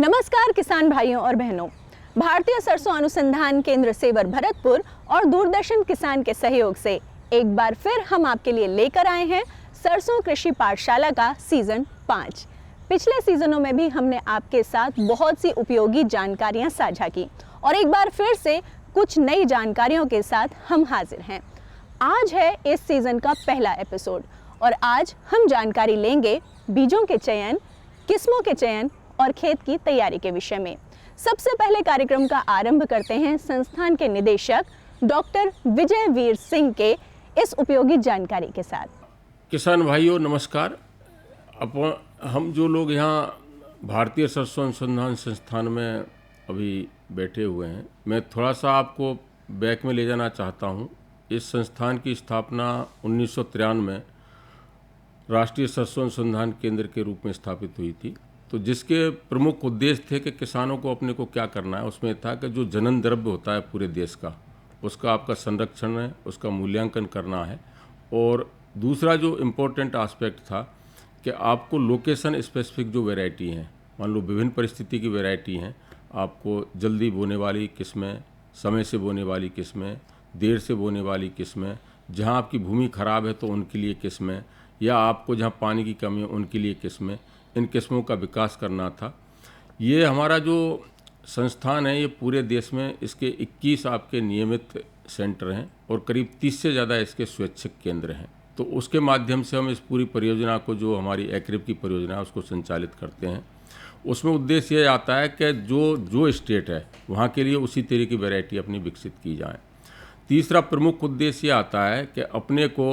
नमस्कार किसान भाइयों और बहनों। भारतीय सरसों अनुसंधान केंद्र सेवर भरतपुर और दूरदर्शन किसान के सहयोग से एक बार फिर हम आपके लिए लेकर आए हैं सरसों कृषि पाठशाला का सीजन 5। पिछले सीजनों में भी हमने आपके साथ बहुत सी उपयोगी जानकारियां साझा की और एक बार फिर से कुछ नई जानकारियों के साथ हम हाजिर हैं। आज है इस सीजन का पहला एपिसोड और आज हम जानकारी लेंगे बीजों के चयन, किस्मों के चयन और खेत की तैयारी के विषय में। सबसे पहले कार्यक्रम का आरंभ करते हैं संस्थान के निदेशक डॉक्टर विजय वीर सिंह के इस उपयोगी जानकारी के साथ। किसान भाइयों नमस्कार। हम जो लोग यहाँ भारतीय सरसों अनुसंधान संस्थान में अभी बैठे हुए हैं, मैं थोड़ा सा आपको बैक में ले जाना चाहता हूँ। इस संस्थान की स्थापना 1993 में राष्ट्रीय सरसों अनुसंधान केंद्र के रूप में स्थापित हुई थी। तो जिसके प्रमुख उद्देश्य थे कि किसानों को अपने को क्या करना है, उसमें था कि जो जनन द्रव्य होता है पूरे देश का, उसका आपका संरक्षण है, उसका मूल्यांकन करना है। और दूसरा जो इम्पोर्टेंट आस्पेक्ट था कि आपको लोकेशन स्पेसिफिक जो वैरायटी हैं, मान लो विभिन्न परिस्थिति की वैरायटी हैं, आपको जल्दी बोने वाली किस्में, समय से बोने वाली किस्में, देर से बोने वाली किस्में, जहाँ आपकी भूमि खराब है तो उनके लिए किस्में, या आपको जहाँ पानी की कमी है उनके लिए किस्में, इन किस्मों का विकास करना था। ये हमारा जो संस्थान है ये पूरे देश में इसके 21 आपके नियमित सेंटर हैं और करीब 30 से ज़्यादा इसके स्वैच्छिक केंद्र हैं। तो उसके माध्यम से हम इस पूरी परियोजना को, जो हमारी एक्रिप की परियोजना है, उसको संचालित करते हैं। उसमें उद्देश्य ये आता है कि जो स्टेट है वहाँ के लिए उसी तरह की वैरायटी अपनी विकसित की जाए। तीसरा प्रमुख उद्देश्य ये आता है कि अपने को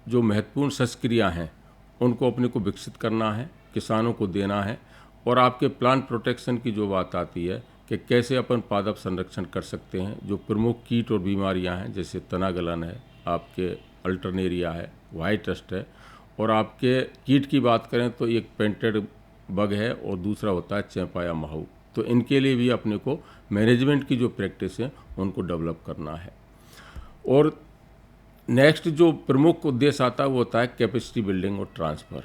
जो महत्वपूर्ण शस्यक्रिया हैं उनको अपने को विकसित करना है, किसानों को देना है। और आपके प्लांट प्रोटेक्शन की जो बात आती है कि कैसे अपन पादप संरक्षण कर सकते हैं, जो प्रमुख कीट और बीमारियां हैं जैसे तना गलन है, आपके अल्टरनेरिया है, वाइट रस्ट है, और आपके कीट की बात करें तो एक पेंटेड बग है और दूसरा होता है चैंपा या महू। तो इनके लिए भी अपने को मैनेजमेंट की जो प्रैक्टिस है उनको डेवलप करना है। और नेक्स्ट जो प्रमुख उद्देश्य आता है वो होता है कैपेसिटी बिल्डिंग और ट्रांसफ़र।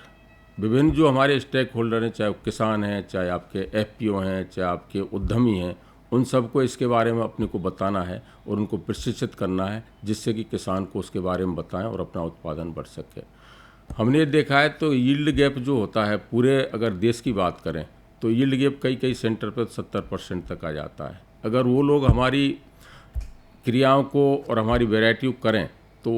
विभिन्न जो हमारे स्टेक होल्डर हैं, चाहे किसान हैं, चाहे आपके एफपीओ हैं, चाहे आपके उद्यमी हैं, उन सबको इसके बारे में अपने को बताना है और उनको प्रशिक्षित करना है, जिससे कि किसान को उसके बारे में बताएं और अपना उत्पादन बढ़ सके। हमने देखा है तो यील्ड गैप जो होता है पूरे, अगर देश की बात करें तो यील्ड गैप कई सेंटर पर 70% तक आ जाता है। अगर वो लोग हमारी क्रियाओं को और हमारी वैरायटी को करें तो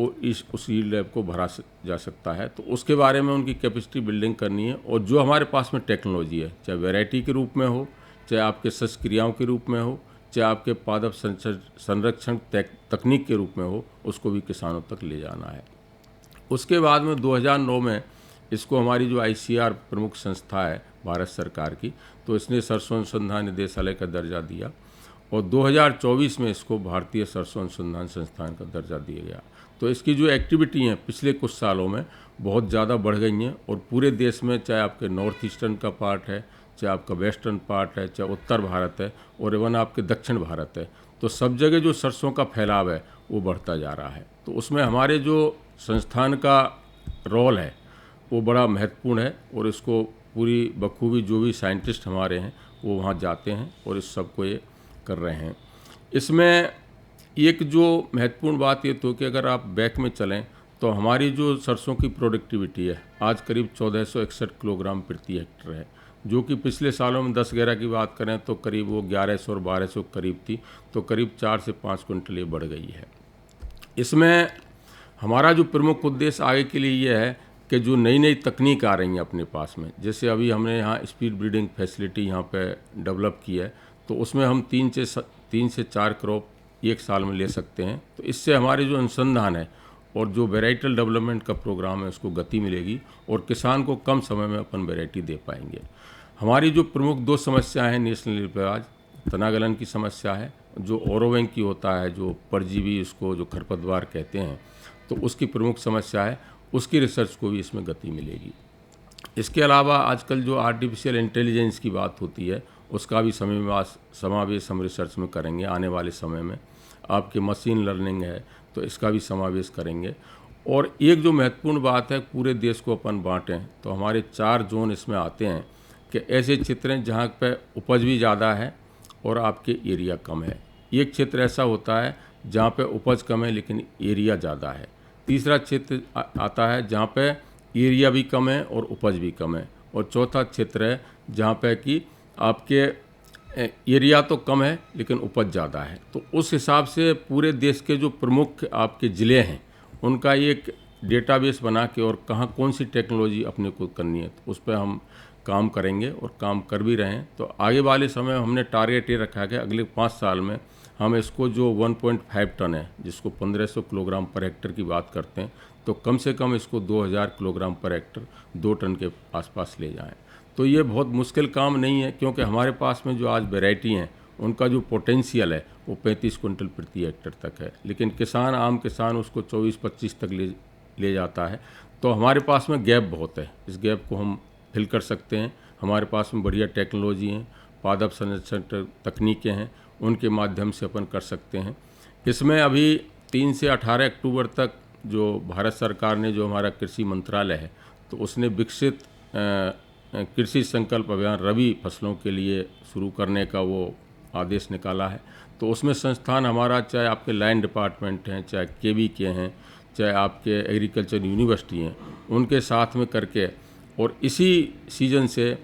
उस यील्ड गैप को भरा जा सकता है। तो उसके बारे में उनकी कैपेसिटी बिल्डिंग करनी है। और जो हमारे पास में टेक्नोलॉजी है, चाहे वैरायटी के रूप में हो, चाहे आपके शस्यक्रियाओं के रूप में हो, चाहे आपके पादप संरक्षण तकनीक के रूप में हो, उसको भी किसानों तक ले जाना है। उसके बाद में 2009 में इसको हमारी जो ICAR प्रमुख संस्था है भारत सरकार की, तो इसने सरसों अनुसंधान निदेशालय का दर्जा दिया और 2024 में इसको भारतीय सरसों अनुसंधान संस्थान का दर्जा दिया गया। तो इसकी जो एक्टिविटी हैं पिछले कुछ सालों में बहुत ज़्यादा बढ़ गई हैं और पूरे देश में, चाहे आपके नॉर्थ ईस्टर्न का पार्ट है, चाहे आपका वेस्टर्न पार्ट है, चाहे उत्तर भारत है और इवन आपके दक्षिण भारत है, तो सब जगह जो सरसों का फैलाव है वो बढ़ता जा रहा है। तो उसमें हमारे जो संस्थान का रोल है वो बड़ा महत्वपूर्ण है और इसको पूरी बखूबी जो भी साइंटिस्ट हमारे हैं वो वहाँ जाते हैं और इस सब को ये कर रहे हैं। इसमें एक जो महत्वपूर्ण बात ये तो कि अगर आप बैक में चलें तो हमारी जो सरसों की प्रोडक्टिविटी है आज करीब 1461 किलोग्राम प्रति हेक्टेयर है, जो कि पिछले सालों में 10-11 की बात करें तो करीब वो 1100 और 1200 करीब थी, तो करीब 4 से 5 क्विंटल ये बढ़ गई है। इसमें हमारा जो प्रमुख उद्देश्य आगे के लिए ये है कि जो नई नई तकनीक आ रही हैं अपने पास में, जैसे अभी हमने यहाँ स्पीड ब्रीडिंग फैसिलिटी यहाँ पे डेवलप की है, तो उसमें हम 3 से 4 क्रॉप एक साल में ले सकते हैं। तो इससे हमारे जो अनुसंधान है और जो वेराइटल डेवलपमेंट का प्रोग्राम है उसको गति मिलेगी और किसान को कम समय में अपन वेराइटी दे पाएंगे। हमारी जो प्रमुख 2 समस्याएं हैं नेशनल लेवल पर आज, तनागलन की समस्या है, जो ओरोवेंग की होता है, जो परजीवी उसको जो खरपतवार कहते हैं, तो उसकी प्रमुख समस्या है, उसकी रिसर्च को भी इसमें गति मिलेगी। इसके अलावा आजकल जो आर्टिफिशियल इंटेलिजेंस की बात होती है उसका भी समावेश हम रिसर्च में करेंगे। आने वाले समय में आपके मशीन लर्निंग है तो इसका भी समावेश करेंगे। और एक जो महत्वपूर्ण बात है, पूरे देश को अपन बांटें तो हमारे 4 जोन इसमें आते हैं कि ऐसे क्षेत्र हैं जहाँ पे उपज भी ज़्यादा है और आपके एरिया कम है। एक क्षेत्र ऐसा होता है जहाँ पे उपज कम है लेकिन एरिया ज़्यादा है। तीसरा क्षेत्र आता है जहाँ पे एरिया भी कम है और उपज भी कम है। और चौथा क्षेत्र है जहाँ पे कि आपके एरिया तो कम है लेकिन उपज ज़्यादा है। तो उस हिसाब से पूरे देश के जो प्रमुख आपके ज़िले हैं उनका एक डेटाबेस बना के और कहाँ कौन सी टेक्नोलॉजी अपने को करनी है तो उस पर हम काम करेंगे और काम कर भी रहे हैं। तो आगे वाले समय हमने टारगेट ये रखा है कि अगले 5 साल में हम इसको जो 1.5 टन है, जिसको 1500 किलोग्राम पर हेक्टर की बात करते हैं, तो कम से कम इसको 2000 किलोग्राम पर हेक्टर 2 टन के आसपास ले जाएं। तो ये बहुत मुश्किल काम नहीं है, क्योंकि हमारे पास में जो आज वैरायटी हैं उनका जो पोटेंशियल है वो 35 क्विंटल प्रति हेक्टर तक है, लेकिन किसान आम किसान उसको 24-25 तक ले जाता है। तो हमारे पास में गैप बहुत है, इस गैप को हम फिल कर सकते हैं। हमारे पास में बढ़िया टेक्नोलॉजी हैं, पादप संरक्षण तकनीकें हैं, उनके माध्यम से अपन कर सकते हैं। इसमें अभी 3 से 18 अक्टूबर तक जो भारत सरकार ने जो हमारा कृषि मंत्रालय है तो उसने विकसित कृषि संकल्प अभियान रबी फसलों के लिए शुरू करने का वो आदेश निकाला है। तो उसमें संस्थान हमारा, चाहे आपके लाइन डिपार्टमेंट हैं, चाहे KVK हैं, चाहे आपके एग्रीकल्चर यूनिवर्सिटी हैं, उनके साथ में करके और इसी सीजन से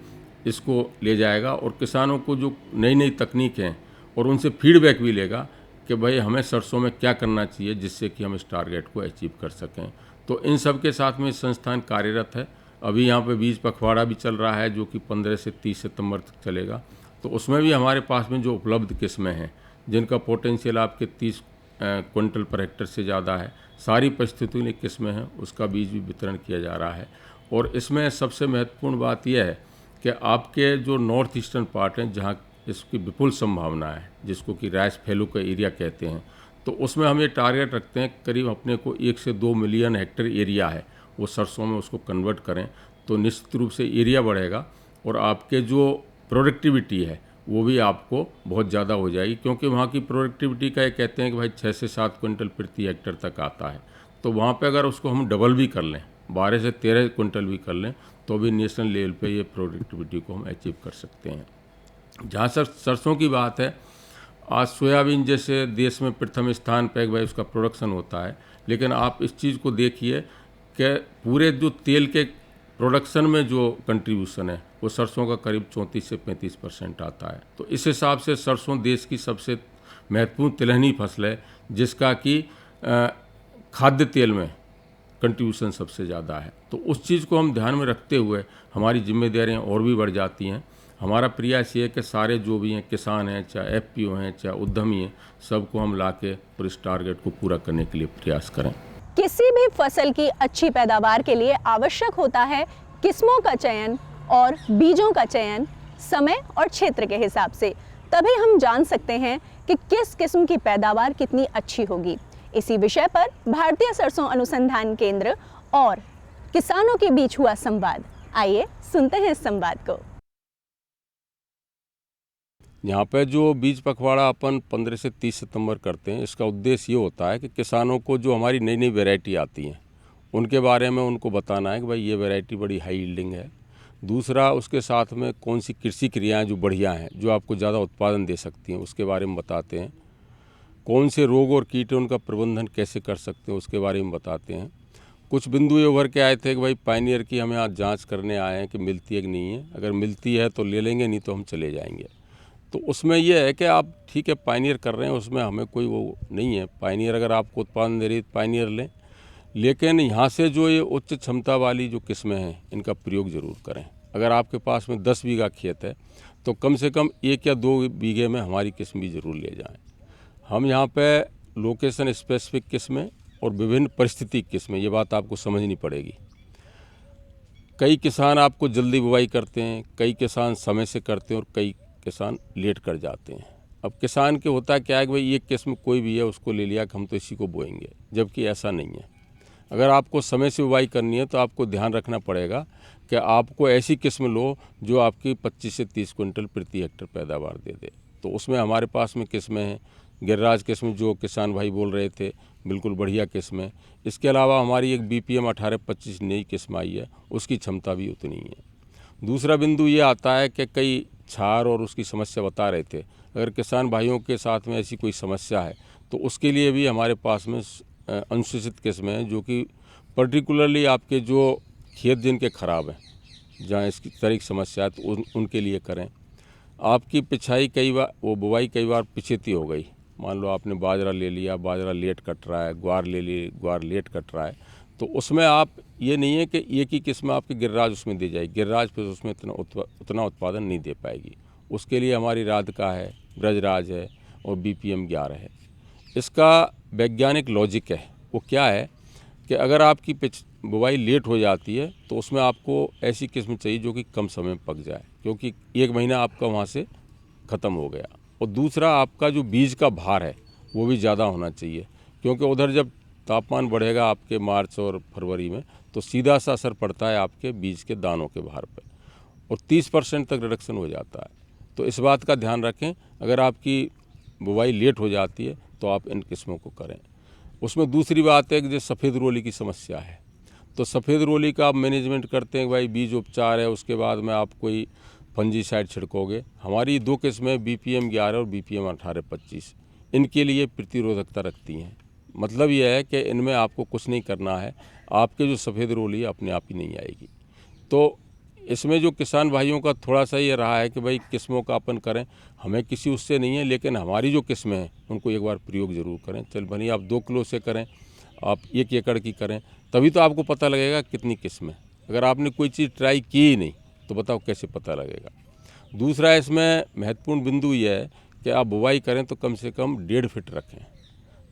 इसको ले जाएगा और किसानों को जो नई नई तकनीक हैं और उनसे फीडबैक भी लेगा कि भाई हमें सरसों में क्या करना चाहिए जिससे कि हम इस टारगेट को अचीव कर सकें। तो इन सब के साथ में संस्थान कार्यरत है। अभी यहाँ पे बीज पखवाड़ा भी चल रहा है जो कि 15 से 30 सितंबर तक चलेगा। तो उसमें भी हमारे पास में जो उपलब्ध किस्में हैं जिनका पोटेंशियल आपके 30 क्विंटल पर हेक्टर से ज़्यादा है, सारी परिस्थितियों किस्में हैं, उसका बीज भी वितरण किया जा रहा है। और इसमें सबसे महत्वपूर्ण बात यह है कि आपके जो नॉर्थ ईस्टर्न पार्ट हैं जहाँ इसकी विपुल संभावना है, जिसको कि राइस फैलो का एरिया कहते हैं, तो उसमें हम ये टारगेट रखते हैं करीब अपने को 1 से 2 मिलियन हेक्टर एरिया है वो सरसों में उसको कन्वर्ट करें तो निश्चित रूप से एरिया बढ़ेगा और आपके जो प्रोडक्टिविटी है वो भी आपको बहुत ज़्यादा हो जाएगी, क्योंकि वहाँ की प्रोडक्टिविटी का ये कहते हैं कि भाई 6 से 7 क्विंटल प्रति हेक्टर तक आता है। तो वहाँ पे अगर उसको हम डबल भी कर लें, 12 से 13 क्विंटल भी कर लें, तो भी नेशनल लेवल पे ये प्रोडक्टिविटी को हम अचीव कर सकते हैं। जहाँ सरसों की बात है, आज सोयाबीन जैसे देश में प्रथम स्थान पर भाई उसका प्रोडक्शन होता है, लेकिन आप इस चीज़ को देखिए कि पूरे जो तेल के प्रोडक्शन में जो कंट्रीब्यूशन है वो सरसों का करीब 34 से 35% आता है। तो इस हिसाब से सरसों देश की सबसे महत्वपूर्ण तिलहनी फसल है जिसका कि खाद्य तेल में कंट्रीब्यूशन सबसे ज़्यादा है। तो उस चीज़ को हम ध्यान में रखते हुए हमारी जिम्मेदारियां और भी बढ़ जाती हैं। हमारा प्रयास ये है कि सारे जो भी हैं किसान हैं, चाहे FPO हैं, चाहे उद्यमी हैं, सबको हम ला के और इस टारगेट को पूरा करने के लिए प्रयास करें। किसी भी फसल की अच्छी पैदावार के लिए आवश्यक होता है किस्मों का चयन और बीजों का चयन समय और क्षेत्र के हिसाब से, तभी हम जान सकते हैं कि किस किस्म की पैदावार कितनी अच्छी होगी। इसी विषय पर भारतीय सरसों अनुसंधान केंद्र और किसानों के बीच हुआ संवाद। आइए सुनते हैं इस संवाद को। यहाँ पे जो बीज पखवाड़ा अपन 15 से 30 सितंबर करते हैं, इसका उद्देश्य ये होता है कि किसानों को जो हमारी नई नई वैरायटी आती हैं उनके बारे में उनको बताना है कि भाई ये वैरायटी बड़ी हाई यील्डिंग है। दूसरा, उसके साथ में कौन सी कृषि क्रियाएं जो बढ़िया हैं, जो आपको ज़्यादा उत्पादन दे सकती हैं, उसके बारे में बताते हैं। कौन से रोग और कीट उनका प्रबंधन कैसे कर सकते हैं उसके बारे में बताते हैं। कुछ बिंदु ये उभर के आए थे कि भाई पायनियर की हमें आज जाँच करने आए हैं कि मिलती है कि नहीं है, अगर मिलती है तो ले लेंगे, नहीं तो हम चले जाएंगे। तो उसमें यह है कि आप ठीक है पायनियर कर रहे हैं, उसमें हमें कोई वो नहीं है, पायनियर अगर आपको उत्पादन दे रही है तो पायनियर लें, लेकिन यहाँ से जो ये उच्च क्षमता वाली जो किस्में हैं इनका प्रयोग ज़रूर करें। अगर आपके पास में 10 बीघा खेत है तो कम से कम 1 या 2 बीघे में हमारी किस्म भी ज़रूर ले जाएं। हम यहाँ पे लोकेशन स्पेसिफिक किस्में और विभिन्न परिस्थिति किस्में, ये बात आपको समझनी पड़ेगी। कई किसान आपको जल्दी बुवाई करते हैं, कई किसान समय से करते हैं और कई किसान लेट कर जाते हैं। अब किसान के होता क्या है कि भाई ये किस्म कोई भी है उसको ले लिया कि हम तो इसी को बोएंगे, जबकि ऐसा नहीं है। अगर आपको समय से बुवाई करनी है तो आपको ध्यान रखना पड़ेगा कि आपको ऐसी किस्म लो जो आपकी 25 से 30 क्विंटल प्रति हेक्टर पैदावार दे दे। तो उसमें हमारे पास में किस्में हैं, गिरिराज किस्म जो किसान भाई बोल रहे थे, बिल्कुल बढ़िया किस्म है। इसके अलावा हमारी एक BPM 1825 नई किस्म आई है, उसकी क्षमता भी उतनी है। दूसरा बिंदु ये आता है कि कई क्षार और उसकी समस्या बता रहे थे। अगर किसान भाइयों के साथ में ऐसी कोई समस्या है तो उसके लिए भी हमारे पास में अनुशूचित किस्में हैं, जो कि पर्टिकुलरली आपके जो खेत जिनके ख़राब हैं, जहाँ इसकी तरह की समस्या है, तो उनके लिए करें। आपकी पिछाई कई बार, वो बुवाई कई बार पिछेती हो गई, मान लो आपने बाजरा ले लिया, बाजरा लेट कट रहा है, ग्वार ले ली, ग्वार लेट कट रहा है, तो उसमें आप ये नहीं है कि एक ही किस्म आपकी गिर्राज उसमें दी जाएगी, गिर्राज फिर उसमें उतना उत्पादन नहीं दे पाएगी। उसके लिए हमारी राधिका है, ब्रजराज है और BPM 11 है। इसका वैज्ञानिक लॉजिक है, वो क्या है कि अगर आपकी बुवाई लेट हो जाती है तो उसमें आपको ऐसी किस्म चाहिए जो कि कम समय में पक जाए, क्योंकि 1 महीना आपका वहाँ से ख़त्म हो गया। और दूसरा, आपका जो बीज का भार है वो भी ज़्यादा होना चाहिए, क्योंकि उधर जब तापमान बढ़ेगा आपके मार्च और फरवरी में, तो सीधा सा असर पड़ता है आपके बीज के दानों के भार पर, और 30% तक रिडक्शन हो जाता है। तो इस बात का ध्यान रखें, अगर आपकी बुवाई लेट हो जाती है तो आप इन किस्मों को करें। उसमें दूसरी बात है कि जो सफ़ेद रोली की समस्या है, तो सफ़ेद रोली का आप मैनेजमेंट करते हैं, भाई बीज उपचार है, उसके बाद में आप कोई फंजीसाइड छिड़कोगे। हमारी 2 किस्में BPM 11 और BPM 18-25 इनके लिए प्रतिरोधकता रखती हैं। मतलब यह है कि इनमें आपको कुछ नहीं करना है, आपके जो सफ़ेद रोली है अपने आप ही नहीं आएगी। तो इसमें जो किसान भाइयों का थोड़ा सा ये रहा है कि भाई किस्मों का अपन करें, हमें किसी उससे नहीं है, लेकिन हमारी जो किस्में हैं उनको एक बार प्रयोग ज़रूर करें। चल भले आप 2 किलो से करें, आप 1 एकड़ की करें, तभी तो आपको पता लगेगा कितनी किस्में। अगर आपने कोई चीज़ ट्राई की ही नहीं तो बताओ कैसे पता लगेगा। दूसरा, इसमें महत्वपूर्ण बिंदु यह है कि आप बुवाई करें तो कम से कम 1.5 फीट रखें।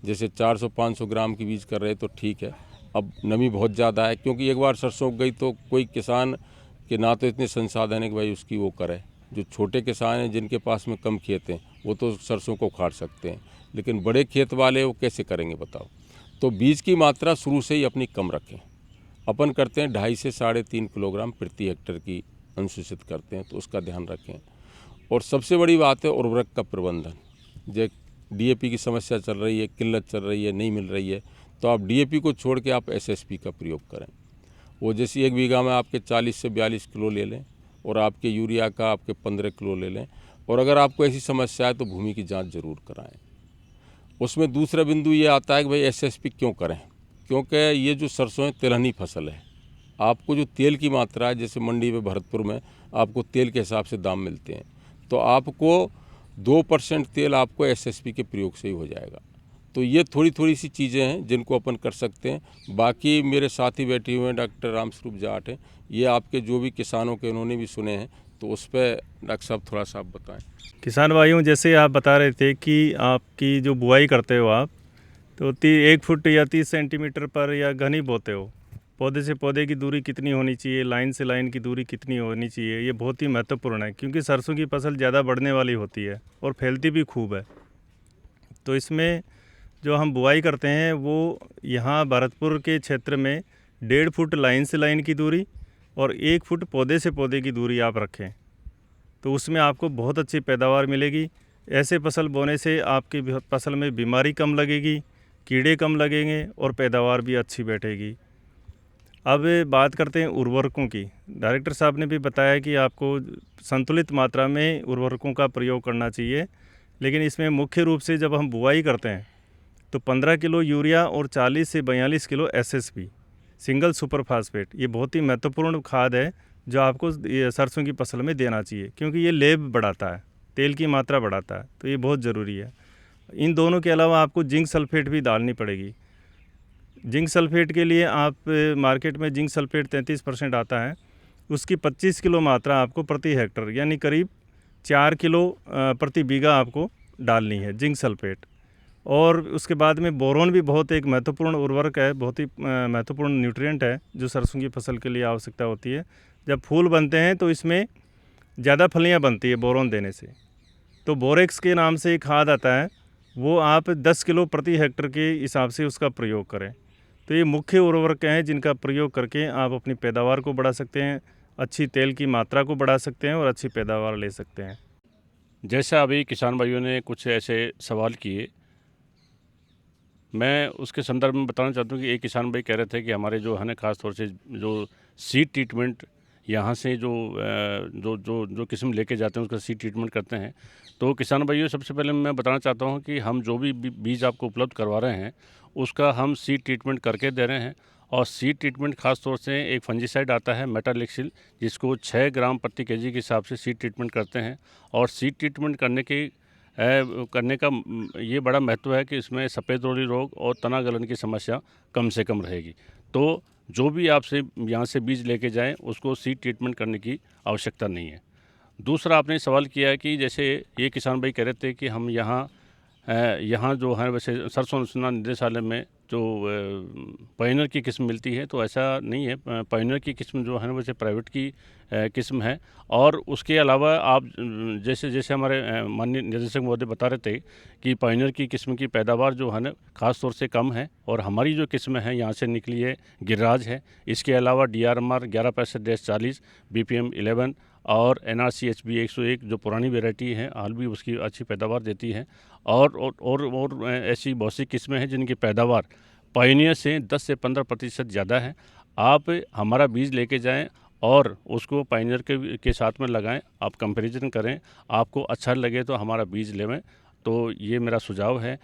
जैसे 400-500 ग्राम की बीज कर रहे तो ठीक है, अब नमी बहुत ज़्यादा है, क्योंकि एक बार सरसों उग गई तो कोई किसान के ना तो इतने संसाधन है कि भाई उसकी वो करे। जो छोटे किसान हैं जिनके पास में कम खेत हैं वो तो सरसों को उखाड़ सकते हैं, लेकिन बड़े खेत वाले वो कैसे करेंगे बताओ। तो बीज की मात्रा शुरू से ही अपनी कम रखें। अपन करते हैं 2.5 से 3.5 किलोग्राम प्रति हेक्टेयर की अनुशूचित करते हैं, तो उसका ध्यान रखें। और सबसे बड़ी बात है उर्वरक का प्रबंधन। जो DAP की समस्या चल रही है, किल्लत चल रही है, नहीं मिल रही है, तो आप DAP को छोड़ के आप SSP का प्रयोग करें। वो जैसे 1 बीघा में आपके 40 से 42 किलो ले लें, और आपके यूरिया का आपके 15 किलो ले लें। और अगर आपको ऐसी समस्या है तो भूमि की जांच जरूर कराएं। उसमें दूसरा बिंदु ये आता है कि भाई SSP क्यों करें, क्योंकि ये जो सरसों है तिलहनी फसल है। आपको जो तेल की मात्रा है, जैसे मंडी में भरतपुर में आपको तेल के हिसाब से दाम मिलते हैं, तो आपको 2% तेल आपको SSP के प्रयोग से ही हो जाएगा। तो ये थोड़ी सी चीज़ें हैं जिनको अपन कर सकते हैं। बाकी मेरे साथी बैठे हुए हैं, डॉक्टर रामस्वरूप जाट हैं, ये आपके जो भी किसानों के उन्होंने भी सुने हैं, तो उस पर डॉक्टर साहब थोड़ा सा आप बताएं। किसान भाइयों, जैसे आप बता रहे थे कि आपकी जो बुआई करते हो आप, तो 1 फुट या 30 सेंटीमीटर पर या घनी बोते हो। पौधे से पौधे की दूरी कितनी होनी चाहिए, लाइन से लाइन की दूरी कितनी होनी चाहिए, ये बहुत ही महत्वपूर्ण है, क्योंकि सरसों की फसल ज़्यादा बढ़ने वाली होती है और फैलती भी खूब है। तो इसमें जो हम बुआई करते हैं वो यहाँ भरतपुर के क्षेत्र में 1.5 फुट लाइन से लाइन की दूरी और 1 फुट पौधे से पौधे की दूरी आप रखें, तो उसमें आपको बहुत अच्छी पैदावार मिलेगी। ऐसे फसल बोने से आपकी फसल में बीमारी कम लगेगी, कीड़े कम लगेंगे और पैदावार भी अच्छी बैठेगी। अब बात करते हैं उर्वरकों की। डायरेक्टर साहब ने भी बताया कि आपको संतुलित मात्रा में उर्वरकों का प्रयोग करना चाहिए, लेकिन इसमें मुख्य रूप से जब हम बुआई करते हैं तो 15 किलो यूरिया और 40 से 42 kilo SSP single super phosphate, ये बहुत ही महत्वपूर्ण खाद है जो आपको सरसों की फसल में देना चाहिए, क्योंकि ये लेब बढ़ाता है, तेल की मात्रा बढ़ाता है, तो ये बहुत ज़रूरी है। इन दोनों के अलावा आपको जिंक सल्फेट भी डालनी पड़ेगी। जिंक सल्फेट के लिए आप मार्केट में जिंक सल्फेट 33% आता है, उसकी 25 किलो मात्रा आपको प्रति हेक्टर यानी करीब 4 किलो प्रति बीघा आपको डालनी है जिंक सल्फेट। और उसके बाद में बोरोन भी बहुत एक महत्वपूर्ण उर्वरक है, बहुत ही महत्वपूर्ण न्यूट्रिएंट है जो सरसों की फसल के लिए आवश्यकता होती है। जब फूल बनते हैं तो इसमें ज़्यादा फलियां बनती है बोरोन देने से, तो बोरेक्स के नाम से एक खाद आता है, वो आप 10 किलो प्रति हेक्टर के हिसाब से उसका प्रयोग करें। तो ये मुख्य उर्वरक हैं जिनका प्रयोग करके आप अपनी पैदावार को बढ़ा सकते हैं, अच्छी तेल की मात्रा को बढ़ा सकते हैं और अच्छी पैदावार ले सकते हैं। जैसा अभी किसान भाइयों ने कुछ ऐसे सवाल किए, मैं उसके संदर्भ में बताना चाहता हूँ कि एक किसान भाई कह रहे थे कि हमारे जो है ना खास तौर से जो सीड ट्रीटमेंट यहाँ से जो जो जो जो किस्म लेके जाते हैं उसका सीड ट्रीटमेंट करते हैं। तो किसान भाइयों, सबसे पहले मैं बताना चाहता हूँ कि हम जो भी बीज आपको उपलब्ध करवा रहे हैं उसका हम सीड ट्रीटमेंट करके दे रहे हैं। और सीड ट्रीटमेंट खास तौर से एक फंजीसाइड आता है मेटालिक्सिल, जिसको 6 ग्राम प्रति केजी के हिसाब से सीड ट्रीटमेंट करते हैं। और सीड ट्रीटमेंट करने का ये बड़ा महत्व है कि इसमें सफ़ेद रोली रोग और तना गलन की समस्या कम से कम रहेगी। तो जो भी आपसे यहाँ से बीज लेके जाएं उसको सीड ट्रीटमेंट करने की आवश्यकता नहीं है। दूसरा, आपने सवाल किया है कि जैसे ये किसान भाई कह रहे थे कि हम यहाँ जो है वैसे सरसों अनुसंधान निदेशालय में जो पायनियर की किस्म मिलती है, तो ऐसा नहीं है। पायनियर की किस्म जो है वैसे प्राइवेट की किस्म है। और उसके अलावा आप जैसे जैसे हमारे माननीय निदेशक महोदय बता रहे थे कि पायनियर की किस्म की पैदावार जो है ना ख़ास तौर से कम है, और हमारी जो किस्म है यहाँ से निकली है गिरिराज है। इसके अलावा DRMR 1165-40, BPM 11 और NRC HB 101 जो पुरानी वैरायटी है हाल भी उसकी अच्छी पैदावार देती है। और ऐसी बहुत सी किस्में हैं जिनकी पैदावार पायनियर से 10 से 15% ज़्यादा है। आप हमारा बीज लेके जाएं और उसको पायनियर के साथ में लगाएं, आप कंपैरिजन करें, आपको अच्छा लगे तो हमारा बीज लेवें। तो ये मेरा सुझाव है।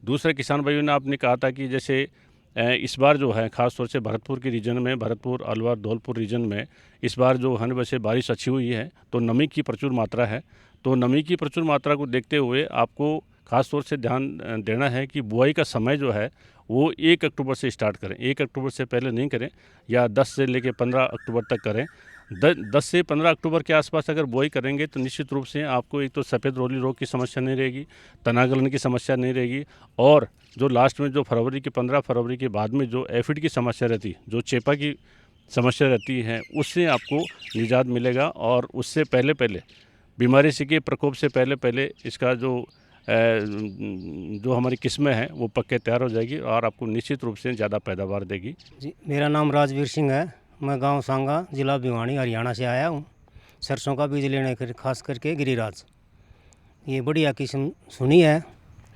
दूसरे किसान भाइयों ने आपने कहा था कि जैसे इस बार जो है ख़ास तौर से भरतपुर के रीजन में, भरतपुर, अलवर, धौलपुर रीजन में इस बार जो है वैसे बारिश अच्छी हुई है, तो नमी की प्रचुर मात्रा है। तो नमी की प्रचुर मात्रा को देखते हुए आपको ख़ास तौर से ध्यान देना है कि बुआई का समय जो है वो 1 अक्टूबर से स्टार्ट करें। 1 अक्टूबर से पहले नहीं करें, या 10 से लेकर 15 अक्टूबर तक करें। 10 से 15 अक्टूबर के आसपास अगर बुआई करेंगे तो निश्चित रूप से आपको एक तो सफ़ेद रोली रोग की समस्या नहीं रहेगी, तनागलन की समस्या नहीं रहेगी, और जो लास्ट में जो 15 फरवरी के बाद में जो एफिड की समस्या रहती है, जो चेपा की समस्या रहती है, उससे आपको निजात मिलेगा। और उससे पहले बीमारी से के प्रकोप से पहले इसका जो हमारी किस्में हैं वो पक्के तैयार हो जाएगी और आपको निश्चित रूप से ज़्यादा पैदावार देगी। जी, मेरा नाम राजवीर सिंह है। मैं गांव सांगा, जिला भिवानी, हरियाणा से आया हूँ। सरसों का बीज लेने के खास करके गिरिराज, ये बढ़िया किस्म सुनी है।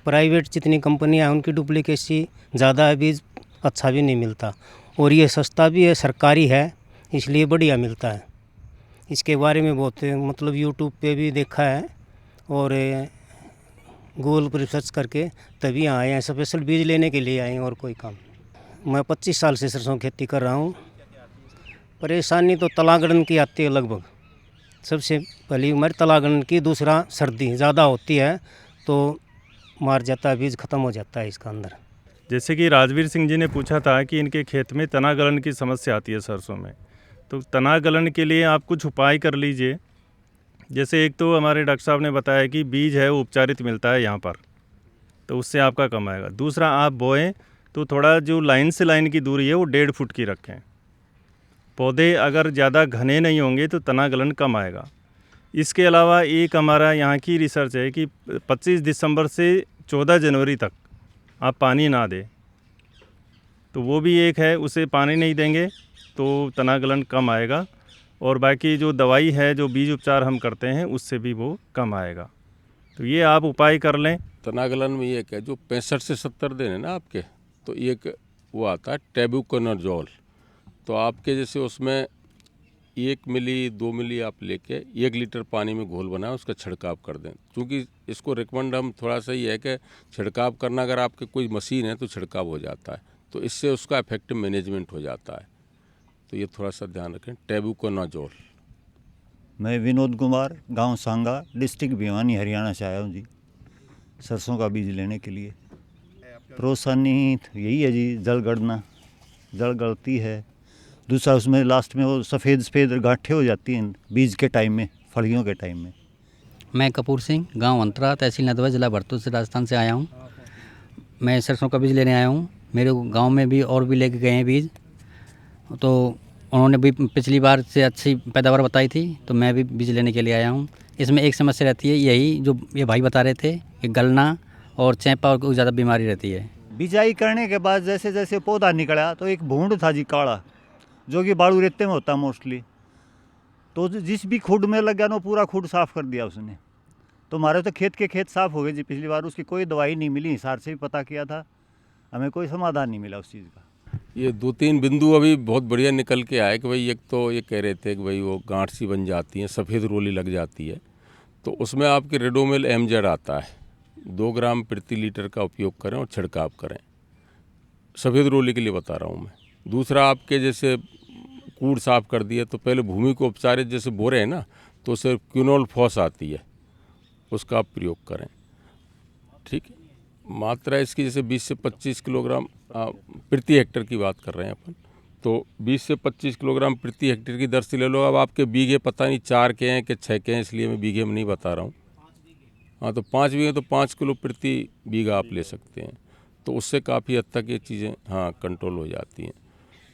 प्राइवेट जितनी कंपनियां हैं उनकी डुप्लीकेसी ज़्यादा है, बीज अच्छा भी नहीं मिलता, और ये सस्ता भी है, सरकारी है, इसलिए बढ़िया मिलता है। इसके बारे में बहुत मतलब यूट्यूब पे भी देखा है और गूगल पर रिसर्च करके तभी आए हैं, स्पेशल बीज लेने के लिए आए हैं, और कोई काम। मैं 25 साल से सरसों खेती कर रहा हूँ। परेशानी तो तलागड़न की आती है लगभग, सबसे पहली उम्र तलागड़न की, दूसरा सर्दी ज़्यादा होती है तो मार जाता है, बीज ख़त्म हो जाता है इसका अंदर। जैसे कि राजवीर सिंह जी ने पूछा था कि इनके खेत में तना गलन की समस्या आती है सरसों में, तो तना गलन के लिए आप कुछ उपाय कर लीजिए। जैसे एक तो हमारे डॉक्टर साहब ने बताया कि बीज है वो उपचारित मिलता है यहाँ पर, तो उससे आपका कम आएगा। दूसरा, आप बोएं तो थोड़ा जो लाइन से लाइन की दूरी है वो 1.5 फुट की रखें। पौधे अगर ज़्यादा घने नहीं होंगे तो तना गलन कम आएगा। इसके अलावा एक हमारा यहाँ की रिसर्च है कि 25 दिसंबर से 14 जनवरी तक आप पानी ना दें, तो वो भी एक है, उसे पानी नहीं देंगे तो तना गलन कम आएगा। और बाकी जो दवाई है, जो बीज उपचार हम करते हैं, उससे भी वो कम आएगा। तो ये आप उपाय कर लें। तनागलन में ये है जो 65 से 70 दिन है ना आपके, तो एक वो आता है टेबुकोनाजोल। तो आपके जैसे उसमें 1 मिली 2 मिली आप लेके 1 लीटर पानी में घोल बनाए, उसका छिड़काव कर दें। क्योंकि इसको रिकमेंड हम थोड़ा सा ये है कि छिड़काव करना, अगर आपके कोई मशीन है तो छिड़काव हो जाता है, तो इससे उसका इफेक्टिव मैनेजमेंट हो जाता है। तो ये थोड़ा सा ध्यान रखें, टेबुकोनाजोल। मैं विनोद कुमार, गांव सांगा, डिस्ट्रिक्ट भिवानी, हरियाणा से आया हूँ जी, सरसों का बीज लेने के लिए। परेशानी तो यही है जी, जड़ गलती है। दूसरा, उसमें लास्ट में वो सफ़ेद गांठें हो जाती हैं बीज के टाइम में, फलियों के टाइम में। मैं कपूर सिंह, गांव अंतरा, तहसील नदवा, जिला भरतपुर से, राजस्थान से आया हूँ। मैं सरसों का बीज लेने आया हूँ। मेरे गांव में भी और भी लेके गए हैं बीज, तो उन्होंने भी पिछली बार से अच्छी पैदावार बताई थी, तो मैं भी बीज लेने के लिए आया हूँ। इसमें एक समस्या रहती है, यही जो ये भाई बता रहे थे कि गलना और चैपा और ज़्यादा बीमारी रहती है। बिजाई करने के बाद जैसे जैसे पौधा निकला तो एक भूंड था जी काला, जो कि बाड़ू रेते में होता मोस्टली, तो जिस भी खुड में लग गया ना पूरा खुड साफ़ कर दिया उसने। तो हमारे तो खेत साफ़ हो गए जी पिछली बार। उसकी कोई दवाई नहीं मिली, हिसार से भी पता किया था, हमें कोई समाधान नहीं मिला उस चीज़ का। ये 2-3 बिंदु अभी बहुत बढ़िया निकल के आए कि भाई एक तो ये कह रहे थे कि भाई वो गांठ सी बन जाती है, सफ़ेद रोली लग जाती है, तो उसमें आपके रेडोमिल MZ आता है, 2 ग्राम प्रति लीटर का उपयोग करें और छिड़काव करें। सफ़ेद रोली के लिए बता रहा हूँ मैं। दूसरा, आपके जैसे कूड़ साफ कर दिया तो पहले भूमि को उपचारित जैसे बोरे हैं ना, तो उससे क्विनोल फॉस आती है, उसका आप प्रयोग करें। ठीक है, मात्रा इसकी जैसे 20 से 25 किलोग्राम प्रति हेक्टेयर की बात कर रहे हैं अपन, तो 20 से 25 किलोग्राम प्रति हेक्टेयर की दर से ले लो। अब आपके बीघे पता नहीं 4 के हैं कि 6 के हैं, इसलिए मैं बीघे में नहीं बता रहा हूँ। हाँ, तो 5 बीघे तो 5 किलो प्रति बीघा आप ले सकते हैं, तो उससे काफ़ी हद तक ये चीज़ें हाँ कंट्रोल हो जाती हैं।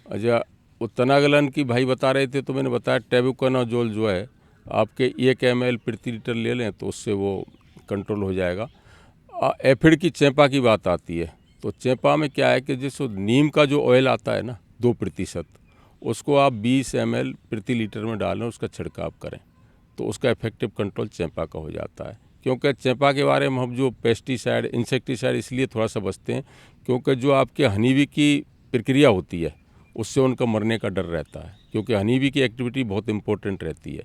अच्छा, वो तनागलन की भाई बता रहे थे, तो मैंने बताया टेबुकोनाजोल जो है आपके 1 ml प्रति लीटर ले लें तो उससे वो कंट्रोल हो जाएगा। एफिड की चेपा की बात आती है, तो चेपा में क्या है कि जैसे नीम का जो ऑयल आता है ना 2%, उसको आप 20 ml प्रति लीटर में डालें, उसका छिड़काव करें, तो उसका इफेक्टिव कंट्रोल चेपा का हो जाता है। क्योंकि चेपा के बारे में हम जो पेस्टिसाइड इंसेक्टिसाइड इसलिए थोड़ा सा बचते हैं, क्योंकि जो आपके हनीबी की प्रक्रिया होती है उससे उनका मरने का डर रहता है, क्योंकि हनीबी की एक्टिविटी बहुत इंपॉर्टेंट रहती है।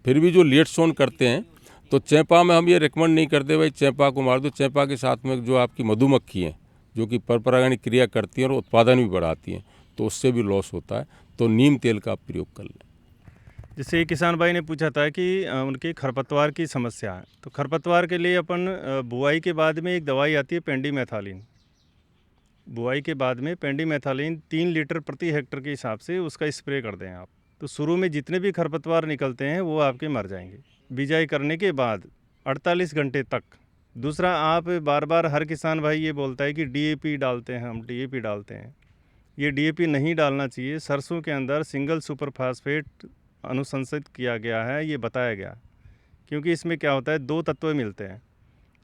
फिर भी जो लेट सोन करते हैं, तो चेपा में हम ये रिकमेंड नहीं करते भाई चेपा को मार दो। चेपा के साथ में जो आपकी मधुमक्खी हैं जो कि परपरागण क्रिया करती हैं और उत्पादन भी बढ़ाती हैं, तो उससे भी लॉस होता है, तो नीम तेल का आप प्रयोग कर लें। जैसे किसान भाई ने पूछा था कि उनकी खरपतवार की समस्या है, तो खरपतवार के लिए अपन बुआई के बाद में एक दवाई आती है पेंडीमेथालिन। बुआई के बाद में पेंडीमेथालिन 3 लीटर प्रति हेक्टर के हिसाब से उसका स्प्रे कर दें आप, तो शुरू में जितने भी खरपतवार निकलते हैं वो आपके मर जाएंगे बिजाई करने के बाद 48 घंटे तक। दूसरा, आप बार बार हर किसान भाई ये बोलता है कि DAP डालते हैं, हम DAP डालते हैं। ये DAP नहीं डालना चाहिए। सरसों के अंदर सिंगल सुपर फास्फेट अनुशंसित किया गया है, ये बताया गया, क्योंकि इसमें क्या होता है 2 तत्व मिलते हैं,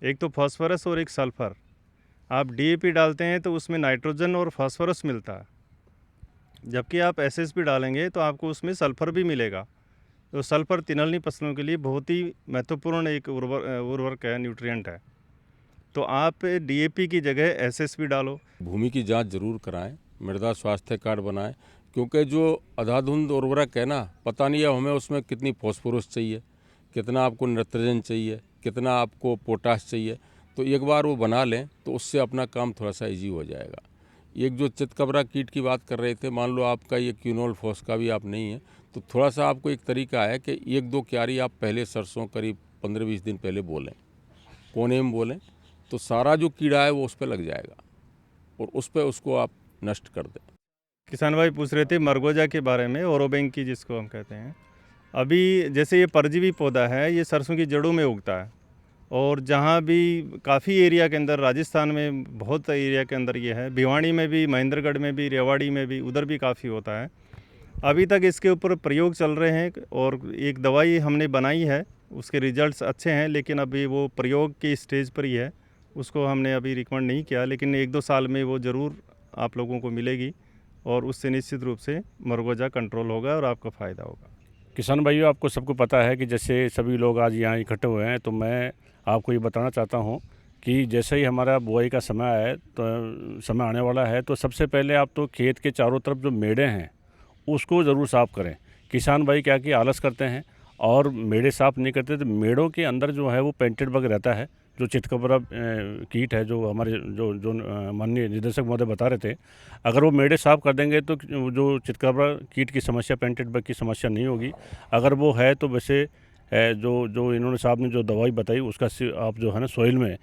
एक तो फास्फोरस और एक सल्फ़र। आप DAP डालते हैं तो उसमें नाइट्रोजन और फास्फोरस मिलता है, जबकि आप SSP डालेंगे तो आपको उसमें सल्फ़र भी मिलेगा। तो सल्फ़र तिनलनी फसलों के लिए बहुत ही महत्वपूर्ण एक उर्वरक है, न्यूट्रिएंट है। तो आप DAP की जगह SSP डालो। भूमि की जांच जरूर कराएं, मृदा स्वास्थ्य कार्ड बनाएं, क्योंकि जो अंधाधुंध उर्वरक है ना, पता नहीं है हमें उसमें कितनी फॉस्फोरस चाहिए, कितना आपको नाइट्रोजन चाहिए, कितना आपको पोटाश चाहिए, तो एक बार वो बना लें तो उससे अपना काम थोड़ा सा इजी हो जाएगा। एक जो चितकबरा कीट की बात कर रहे थे, मान लो आपका ये क्विनोल फॉस का भी आप नहीं है, तो थोड़ा सा आपको एक तरीका है कि 1-2 क्यारी आप पहले सरसों करीब 15-20 दिन पहले बोलें, कोने में बोलें, तो सारा जो कीड़ा है वो उस पर लग जाएगा और उस पर उसको आप नष्ट कर दें। किसान भाई पूछ रहे थे मरगोजा के बारे में, ओरोबेंकी जिसको हम कहते हैं। अभी जैसे ये परजीवी पौधा है, ये सरसों की जड़ों में उगता है, और जहाँ भी काफ़ी एरिया के अंदर, राजस्थान में बहुत एरिया के अंदर ये है, भिवाड़ी में भी, महेंद्रगढ़ में भी, रेवाड़ी में भी, उधर भी काफ़ी होता है। अभी तक इसके ऊपर प्रयोग चल रहे हैं और एक दवाई हमने बनाई है, उसके रिजल्ट्स अच्छे हैं, लेकिन अभी वो प्रयोग की स्टेज पर ही है, उसको हमने अभी रिकमेंड नहीं किया, लेकिन 1-2 साल में वो ज़रूर आप लोगों को मिलेगी और उससे निश्चित रूप से मरगोजा कंट्रोल होगा और आपका फ़ायदा होगा। किसान भाइयों, आपको सबको पता है कि जैसे सभी लोग आज यहाँ इकट्ठे हुए हैं, तो मैं आपको ये बताना चाहता हूँ कि जैसे ही हमारा बुआई का समय है, तो समय आने वाला है, तो सबसे पहले आप तो खेत के चारों तरफ जो मेड़े हैं उसको ज़रूर साफ़ करें। किसान भाई क्या कि आलस करते हैं और मेड़े साफ़ नहीं करते, तो मेड़ों के अंदर जो है वो पेंटेड बग रहता है, जो चितकबरा कीट है, जो हमारे जो माननीय निदेशक महोदय बता रहे थे। अगर वो मेड़े साफ़ कर देंगे तो जो चितकबरा कीट की समस्या, पेंटेड बग की समस्या नहीं होगी। अगर वो है तो वैसे जो इन्होंने साहब ने जो दवाई बताई उसका आप जो है ना सॉइल में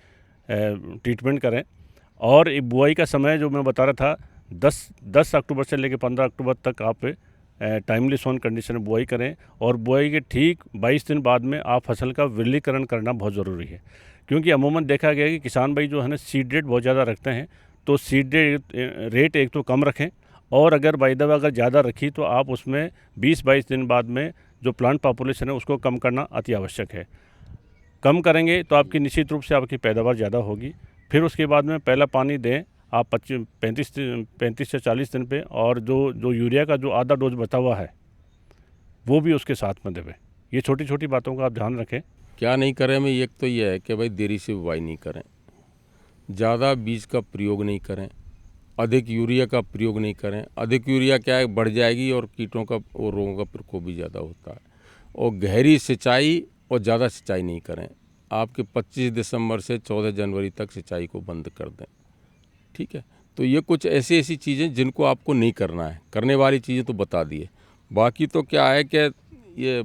ट्रीटमेंट करें। और बुआई का समय जो मैं बता रहा था 10 अक्टूबर से लेकर 15 अक्टूबर तक आप टाइमली सोन कंडीशन में बुआई करें, और बुआई के ठीक 22 दिन बाद में आप फसल का विरलीकरण करना बहुत ज़रूरी है, क्योंकि अमूमन देखा गया है कि किसान भाई जो है ना सीड रेट बहुत ज़्यादा रखते हैं, तो सीड रेट एक तो कम रखें, और अगर बाय द वे अगर ज़्यादा रखी तो आप उसमें 20-22 दिन बाद में जो प्लांट पॉपुलेशन है उसको कम करना अति आवश्यक है। कम करेंगे तो आपकी निश्चित रूप से आपकी पैदावार ज़्यादा होगी। फिर उसके बाद में पहला पानी दें आप 35 से 40 दिन पे, और जो यूरिया का जो आधा डोज बचा हुआ है वो भी उसके साथ में देवें। ये छोटी छोटी बातों का आप ध्यान रखें। क्या नहीं करें में एक तो ये है कि भाई देरी से बुवाई नहीं करें, ज़्यादा बीज का प्रयोग नहीं करें, अधिक यूरिया का प्रयोग नहीं करें। अधिक यूरिया क्या है, बढ़ जाएगी और कीटों का और रोगों का प्रकोप भी ज़्यादा होता है। और गहरी सिंचाई और ज़्यादा सिंचाई नहीं करें। आपके 25 दिसंबर से 14 जनवरी तक सिंचाई को बंद कर दें, ठीक है। तो ये कुछ ऐसी ऐसी चीज़ें जिनको आपको नहीं करना है, करने वाली चीज़ें तो बता दिए। बाकी तो क्या है कि ये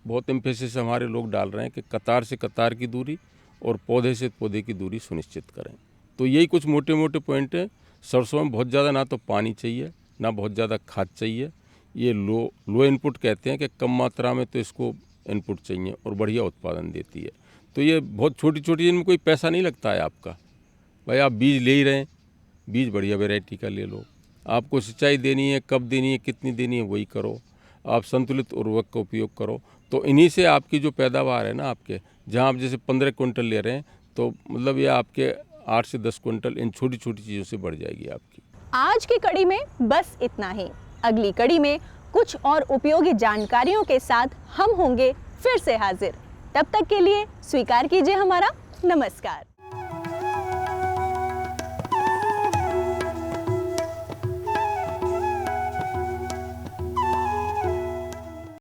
बहुत एम्फेसिस हमारे लोग डाल रहे हैं कि कतार से कतार की दूरी और पौधे से पौधे की दूरी सुनिश्चित करें। तो यही कुछ मोटे मोटे पॉइंट हैं। सरसों में बहुत ज़्यादा ना तो पानी चाहिए, ना बहुत ज़्यादा खाद चाहिए। ये लो इनपुट कहते हैं कि कम मात्रा में तो इसको इनपुट चाहिए और बढ़िया उत्पादन देती है। तो ये बहुत छोटी छोटी, इनमें कोई पैसा नहीं लगता है आपका। भाई आप बीज ले ही रहे हैं, बीज बढ़िया वैरायटी का ले लो। आपको सिंचाई देनी है, कब देनी है, कितनी देनी है, वही करो। आप संतुलित उर्वरक का उपयोग करो। तो इन्हीं से आपकी जो पैदावार है ना, आपके जहाँ आप जैसे 15 क्विंटल ले रहे हैं, तो मतलब ये आपके 8 से 10 क्विंटल इन छोटी छोटी चीज़ों से बढ़ जाएगी आपकी। आज की कड़ी में बस इतना ही। अगली कड़ी में कुछ और उपयोगी जानकारियों के साथ हम होंगे फिर से हाजिर। तब तक के लिए स्वीकार कीजिए हमारा नमस्कार।